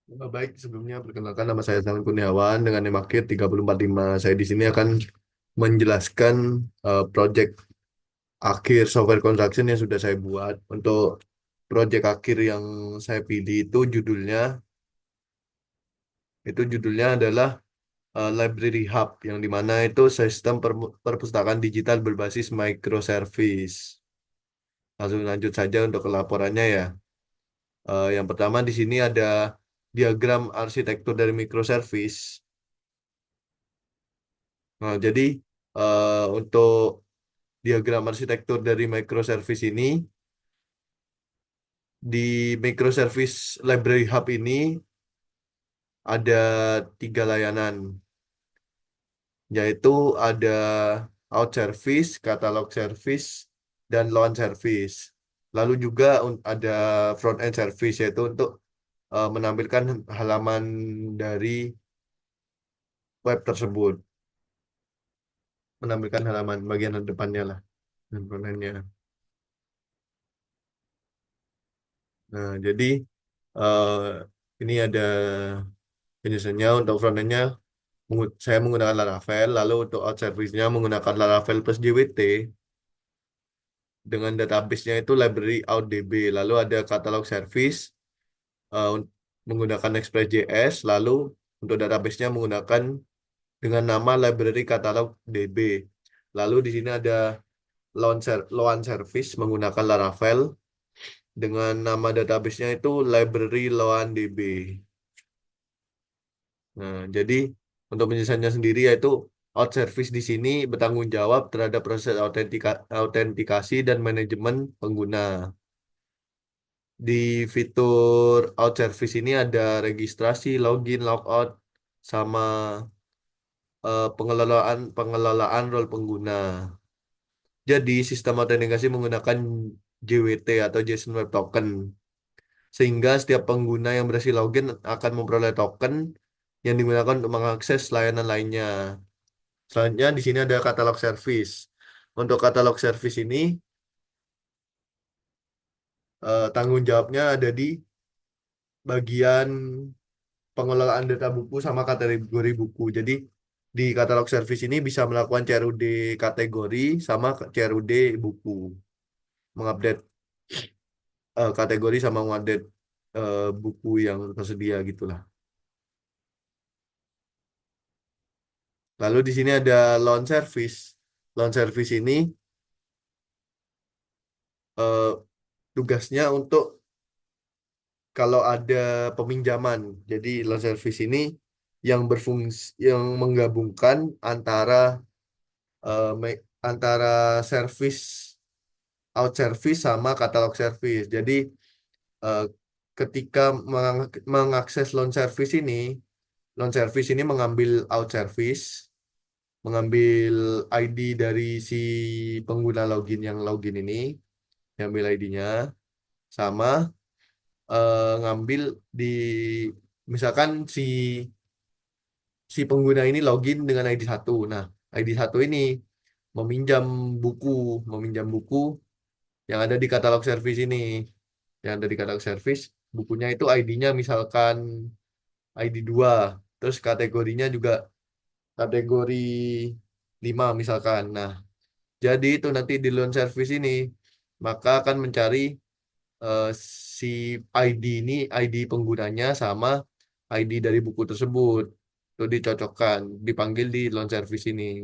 Baik, sebelumnya perkenalkan nama saya Sangat Kurniawan dengan NIM akhir 3045. Saya di sini akan menjelaskan project akhir software construction yang sudah saya buat. Untuk project akhir yang saya pilih itu judulnya adalah Library Hub, yang dimana itu sistem perpustakaan digital berbasis microservice. Langsung lanjut saja untuk laporannya ya. Yang pertama di sini ada diagram arsitektur dari microservice. Nah, jadi untuk diagram arsitektur dari microservice ini, di microservice library hub ini ada tiga layanan, yaitu ada out service, catalog service, dan launch service. Lalu juga ada front end service, yaitu untuk menampilkan halaman dari web tersebut, menampilkan halaman bagian depannya lah, dan front end-nya. Nah, jadi eh, ini ada penjelasannya. Untuk front end-nya saya menggunakan Laravel, lalu untuk out service-nya menggunakan Laravel plus JWT dengan database-nya itu library OutDB, lalu ada catalog service eh, un- menggunakan Express.js, lalu untuk database-nya menggunakan dengan nama library catalog DB. Lalu di sini ada loan service menggunakan Laravel dengan nama database-nya itu library loandb. Nah, jadi untuk penjelasannya sendiri yaitu out service di sini bertanggung jawab terhadap proses autentikasi dan manajemen pengguna. Di fitur out service ini ada registrasi, login, logout, sama pengelolaan role pengguna. Jadi sistem autentikasi menggunakan JWT atau JSON Web Token, sehingga setiap pengguna yang berhasil login akan memperoleh token yang digunakan untuk mengakses layanan lainnya. Selanjutnya di sini ada katalog service. Untuk katalog service ini tanggung jawabnya ada di bagian pengelolaan data buku sama kategori buku. Jadi di katalog service ini bisa melakukan CRUD kategori sama CRUD buku, mengupdate kategori sama mengupdate buku yang tersedia gitulah. Lalu di sini ada loan service. Loan service ini eh, tugasnya untuk kalau ada peminjaman. Jadi loan service ini yang menggabungkan antara service out service sama katalog service. Jadi eh, ketika mengakses loan service ini mengambil out service, mengambil ID dari si pengguna login yang login ini, ngambil ID-nya, sama ngambil di misalkan si pengguna ini login dengan ID satu. Nah, ID satu ini meminjam buku, meminjam buku yang ada di katalog service ini. Yang ada di katalog service, bukunya itu ID-nya misalkan ID 2, terus kategorinya juga kategori 5 misalkan. Nah, jadi itu nanti di loan service ini maka akan mencari eh, si ID ini, ID penggunanya sama ID dari buku tersebut. Itu dicocokkan, dipanggil di loan service ini.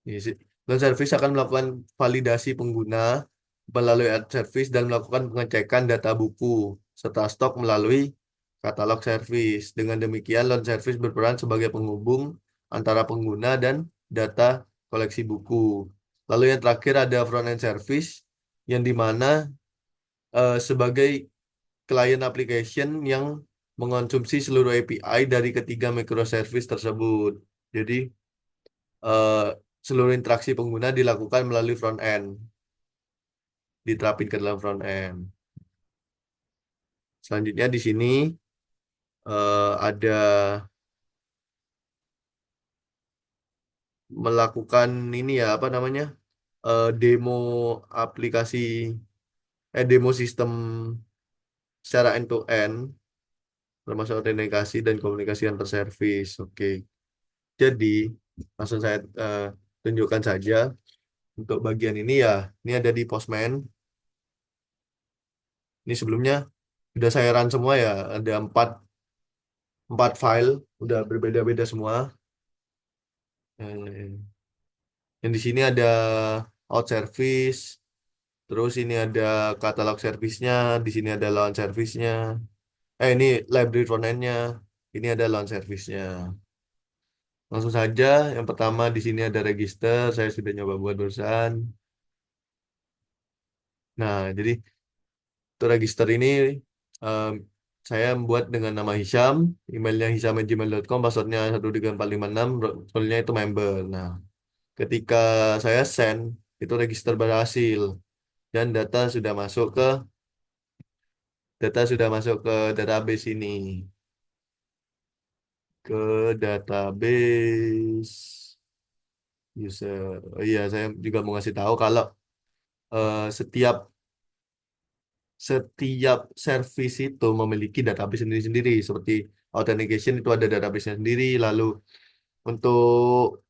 Iya sih. Loan service akan melakukan validasi pengguna melalui ad service dan melakukan pengecekan data buku serta stok melalui katalog service. Dengan demikian, loan service berperan sebagai penghubung antara pengguna dan data koleksi buku. Lalu yang terakhir ada front end service, yang dimana sebagai client application yang mengonsumsi seluruh API dari ketiga microservice tersebut. Jadi eh, seluruh interaksi pengguna dilakukan melalui front end, diterapin ke dalam front end. Selanjutnya di sini ada melakukan ini ya apa namanya demo aplikasi demo sistem secara end to end, termasuk autentikasi dan komunikasi antar service. Oke, jadi langsung saya tunjukkan saja untuk bagian ini ya. Ini ada di Postman. Ini sebelumnya udah saya run semua ya. Ada empat file, udah berbeda-beda semua. Eh, Yang di sini ada out service, terus ini ada katalog service-nya, di sini ada launch service-nya. Ini library front-end-nya, ini ada launch service-nya. Langsung saja, yang pertama di sini ada register, saya sudah nyoba buat barusan. Nah, jadi untuk register ini em, saya membuat dengan nama Hisham, emailnya hisham@gmail.com, passwordnya 1234566, role-nya itu member. Nah, ketika saya send, itu register berhasil dan data sudah masuk ke database ini, ke database user. Oh iya, saya juga mau ngasih tahu kalau setiap setiap service itu memiliki database sendiri-sendiri. Seperti authentication itu ada database-nya sendiri. Lalu untuk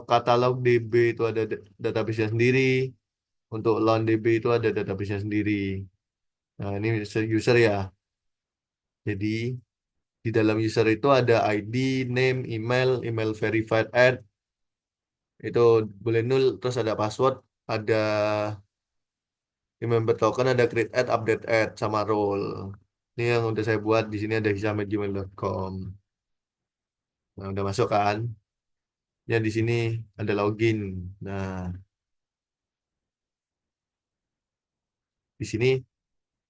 katalog DB itu ada database-nya sendiri. Untuk lawn DB itu ada database-nya sendiri. Nah, ini user ya. Jadi di dalam user itu ada ID, name, email verified add, itu boleh nul, terus ada password, ada member token, ada create add, update add, sama role. Ini yang udah saya buat di sini ada hisam@gmail.com. Nah, udah masuk kan? Ya di sini ada login. Nah, di sini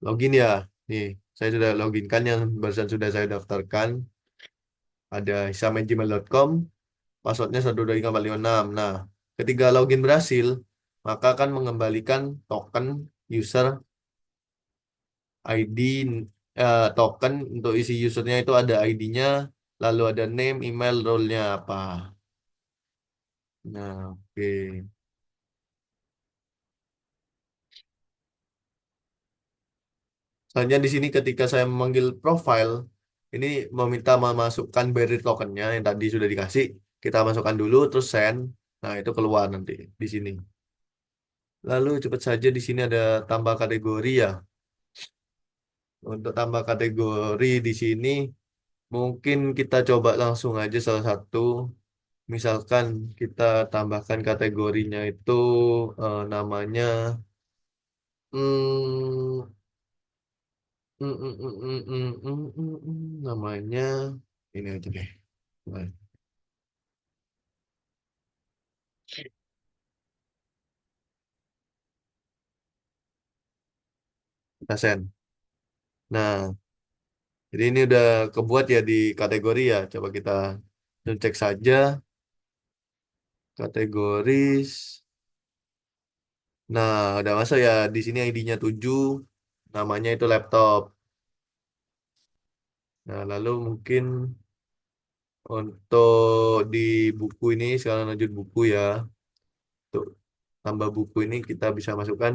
login ya. Nih, saya sudah login kan yang barusan sudah saya daftarkan. Ada hisam@gmail.com, passwordnya 1234566. Nah, ketika login berhasil, maka akan mengembalikan token user ID, token untuk isi usernya itu ada ID-nya, lalu ada name, email, role-nya apa. Nah, oke. Selanjutnya di sini ketika saya memanggil profile, ini meminta memasukkan barrier tokennya yang tadi sudah dikasih, kita masukkan dulu, terus send. Nah, itu keluar nanti di sini. Lalu cepat saja di sini ada tambah kategori ya. Untuk tambah kategori di sini, mungkin kita coba langsung aja salah satu. Misalkan kita tambahkan kategorinya itu namanya mm, namanya ini aja deh. Nah, kita send. Nah, jadi ini udah kebuat ya di kategori ya. Coba kita cek saja kategoris. Nah, udah masuk ya. Di sini ID-nya 7, namanya itu laptop. Nah, lalu mungkin untuk di buku ini, sekarang lanjut buku ya. Untuk tambah buku ini kita bisa masukkan.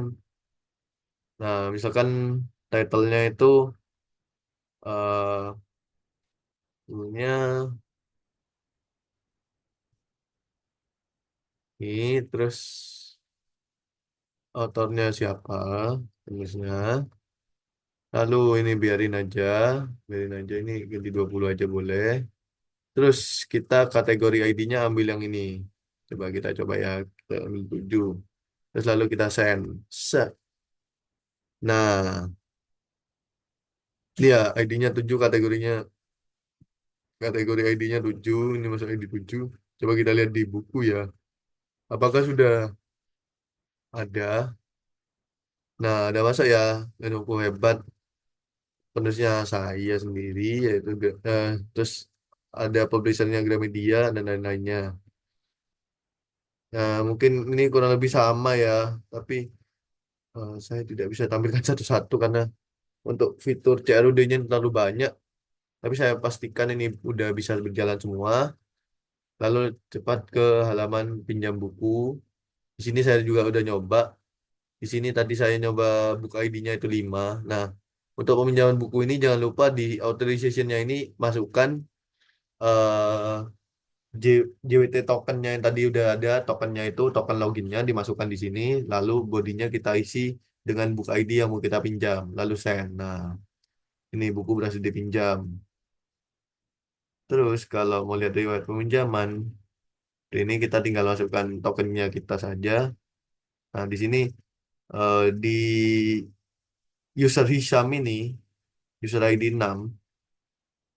Nah, misalkan title-nya itu eh dulunya ini, terus autornya siapa, penulisnya. Lalu ini biarin aja ini ganti 20 aja boleh. Terus kita kategori ID-nya ambil yang ini. Coba ya, kita ambil 7. Terus lalu kita send. Set. Nah, dia ID-nya 7, kategori ID-nya 7, ini masuk ID 7. Coba kita lihat di buku ya. Apakah sudah ada? Nah, ada masa ya, Lenovo hebat, penulisnya saya sendiri, yaitu terus ada publishernya Gramedia dan lain-lainnya. Nah, mungkin ini kurang lebih sama ya, tapi saya tidak bisa tampilkan satu-satu karena untuk fitur CRUD-nya terlalu banyak. Tapi saya pastikan ini udah bisa berjalan semua. Lalu cepat ke halaman pinjam buku. Di sini saya juga udah nyoba. Di sini tadi saya nyoba buka ID-nya itu 5. Nah, untuk peminjaman buku ini jangan lupa di authorization-nya ini masukkan eh, JWT tokennya yang tadi udah ada, tokennya itu token loginnya dimasukkan di sini, lalu bodinya kita isi dengan book ID yang mau kita pinjam, lalu send. Nah, ini buku berhasil dipinjam. Terus kalau mau lihat riwayat peminjaman, ini kita tinggal masukkan tokennya kita saja. Nah, di sini di user Hisham ini, user ID 6,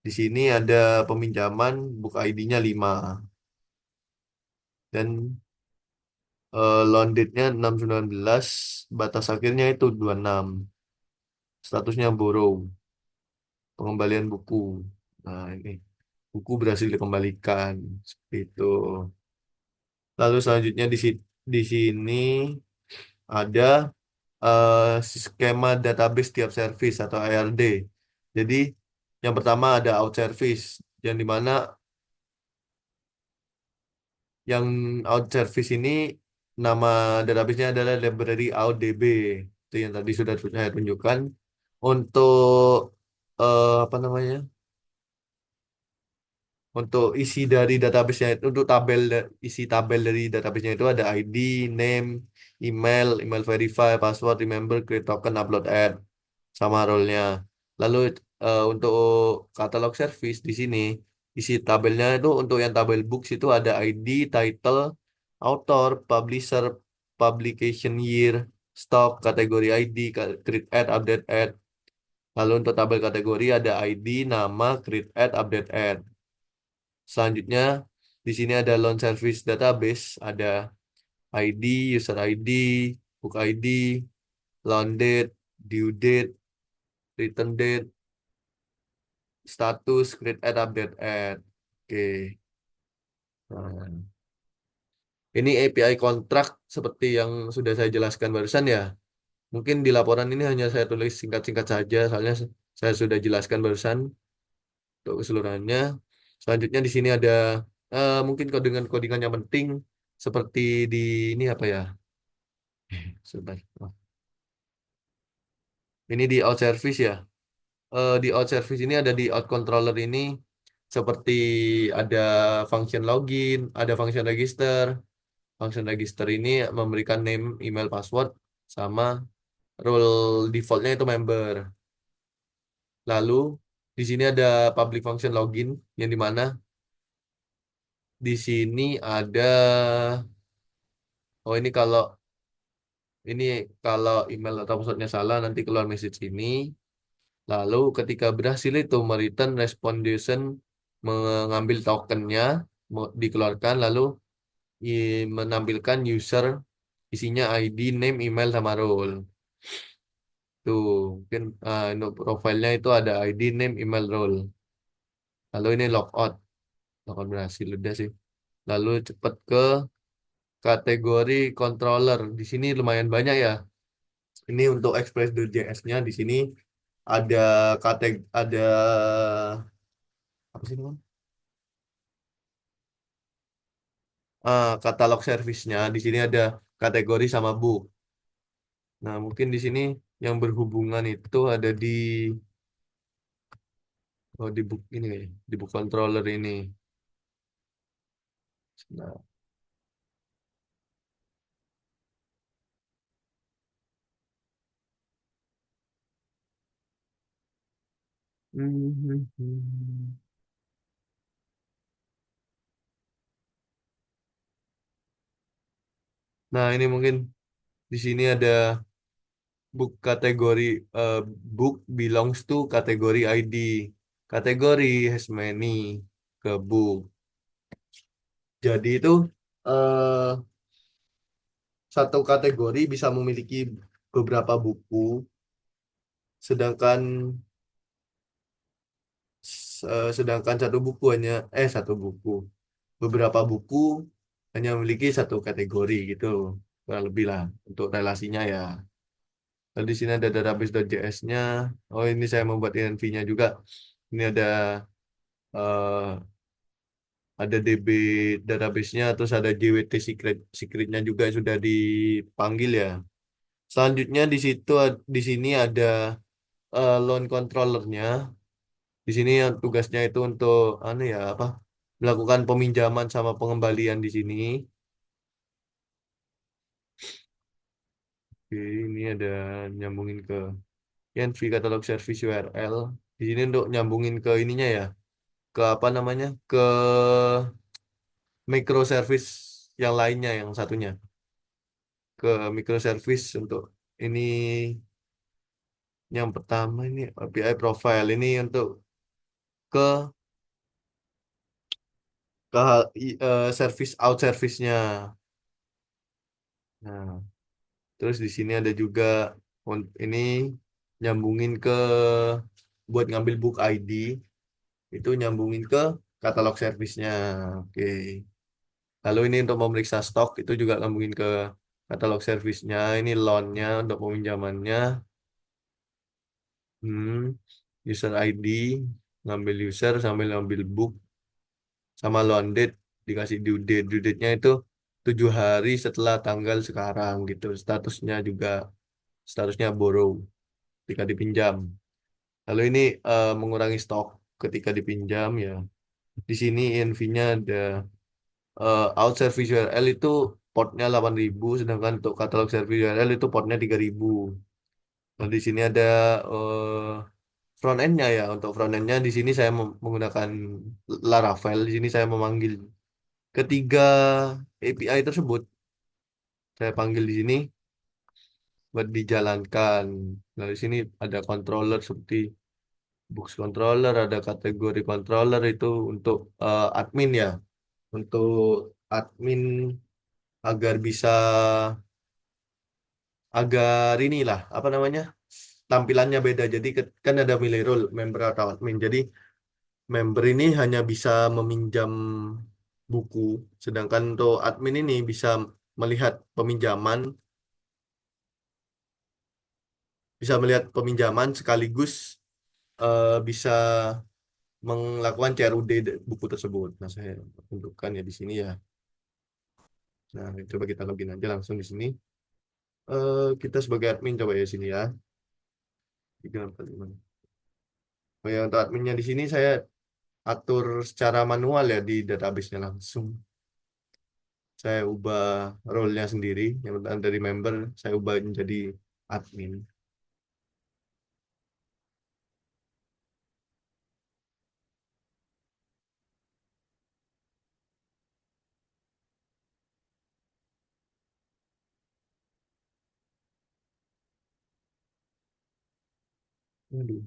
di sini ada peminjaman book ID-nya 5 dan loan date-nya 6/19, batas akhirnya itu 26. Statusnya borrow, pengembalian buku. Nah, ini buku berhasil dikembalikan seperti itu. Lalu selanjutnya di sini ada skema database tiap service atau ARD. Jadi yang pertama ada out service, yang dimana yang out service ini nama database-nya adalah library out DB. Itu yang tadi sudah saya tunjukkan. Untuk apa namanya? Untuk isi dari database-nya itu, untuk isi tabel dari database-nya itu ada ID, name, email verify, password, remember, create token, upload add, sama role-nya. Lalu untuk katalog service di sini, isi tabelnya itu untuk yang tabel books itu ada ID, title, author, publisher, publication year, stock, kategori ID, create add, update add. Lalu untuk tabel kategori ada ID, nama, create add, update add. Selanjutnya di sini ada loan service database, ada ID, user ID, book ID, loan date, due date, return date, status, create add, update add. Oke. Nah, ini API kontrak seperti yang sudah saya jelaskan barusan ya. Mungkin di laporan ini hanya saya tulis singkat-singkat saja, soalnya saya sudah jelaskan barusan untuk keseluruhannya. Selanjutnya di sini ada mungkin codingan yang penting seperti di ini apa ya? Sebentar. Oh, ini di out service ya. Di out service ini ada di out controller ini seperti ada function login, ada function register. Function register ini memberikan name, email, password, sama role defaultnya itu member. Lalu di sini ada public function login yang dimana di sini ada oh ini kalau email atau passwordnya salah nanti keluar message ini. Lalu ketika berhasil itu mereturn respondation mengambil tokennya dikeluarkan lalu menampilkan user isinya ID, name, email sama role. Tuh, mungkin untuk profilnya itu ada ID, name, email, role. Lalu ini logout, logout berhasil udah sih. Lalu cepat ke kategori controller. Di sini lumayan banyak ya. Ini untuk Express.js-nya di sini ada ada apa sih namanya? Katalog service-nya. Di sini ada kategori sama book. Nah, mungkin di sini yang berhubungan itu ada di book ini kayaknya, di book controller ini. Nah, nah, ini mungkin di sini ada book kategori eh, book belongs to kategori ID. Kategori has many ke book. Jadi itu eh, satu kategori bisa memiliki beberapa buku, sedangkan sedangkan satu buku. Beberapa buku hanya memiliki satu kategori gitu. Kurang lebih lah untuk relasinya ya. Lalu di sini ada database.js-nya. Oh, ini saya membuat env-nya juga. Ini eh, ada DB database-nya, terus ada JWT secretnya juga yang sudah dipanggil ya. Selanjutnya di situ di sini ada loan controllernya. Di sini yang tugasnya itu untuk anu ya apa? Melakukan peminjaman sama pengembalian di sini. Oke, ini ada nyambungin ke Yanvi Catalog Service URL. Di sini untuk nyambungin ke ininya ya, ke apa namanya? Ke microservice yang lainnya yang satunya. Ke microservice untuk ini yang pertama ini API profile ini untuk ke service out service-nya. Nah, terus di sini ada juga ini nyambungin ke buat ngambil book ID itu nyambungin ke katalog servisnya. Oke. Lalu ini untuk memeriksa stok itu juga nyambungin ke katalog servisnya. Ini loan-nya untuk peminjamannya. Hmm, user ID, ngambil user sambil ngambil book sama loan date dikasih due date. Due date-nya itu 7 hari setelah tanggal sekarang gitu. Statusnya borrow ketika dipinjam. Lalu ini mengurangi stok ketika dipinjam ya. Di sini INV-nya ada out service URL itu portnya 8.000 sedangkan untuk katalog service URL itu portnya 3.000. Nah, di sini ada front end-nya ya. Untuk front end-nya di sini saya menggunakan Laravel. Di sini saya memanggil ketiga API tersebut. Saya panggil di sini buat dijalankan. Nah, di sini ada controller seperti box controller, ada kategori controller itu untuk admin ya. Untuk admin agar bisa agar inilah apa namanya tampilannya beda. Jadi kan ada milih role member atau admin. Jadi member ini hanya bisa meminjam buku, sedangkan untuk admin ini bisa melihat peminjaman, sekaligus bisa melakukan CRUD buku tersebut. Nah, saya tunjukkan ya di sini ya. Nah, coba kita login aja langsung di sini. Kita sebagai admin coba ya sini ya. 345. Oh ya, untuk adminnya di sini saya atur secara manual ya di database-nya langsung. Saya ubah role-nya sendiri, yang pertama dari member, saya ubah menjadi admin. Aduh,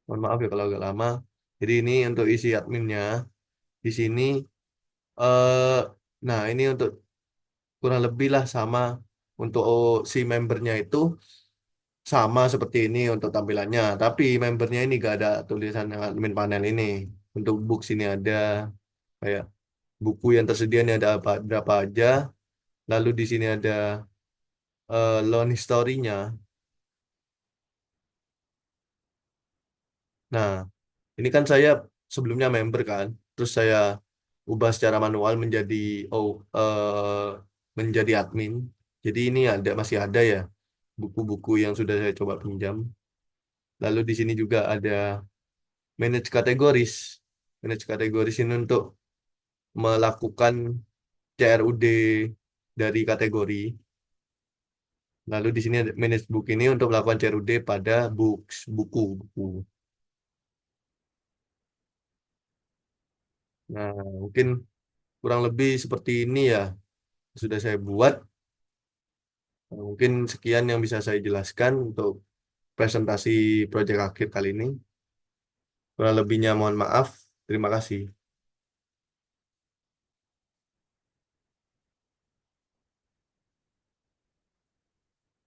mohon maaf ya kalau agak lama. Jadi ini untuk isi adminnya. Di sini, eh, nah ini untuk kurang lebih lah sama untuk si membernya itu sama seperti ini untuk tampilannya. Tapi membernya ini gak ada tulisan admin panel ini. Untuk books ini ada kayak buku yang tersedia ini ada apa, berapa aja. Lalu di sini ada loan history-nya. Nah, ini kan saya sebelumnya member kan, terus saya ubah secara manual menjadi admin. Jadi ini masih ada ya buku-buku yang sudah saya coba pinjam. Lalu di sini juga ada manage kategoris. Manage kategoris ini untuk melakukan CRUD dari kategori. Lalu di sini ada manage book ini untuk melakukan CRUD pada buku. Nah, mungkin kurang lebih seperti ini ya sudah saya buat. Mungkin sekian yang bisa saya jelaskan untuk presentasi proyek akhir kali ini. Kurang lebihnya mohon maaf. Terima kasih.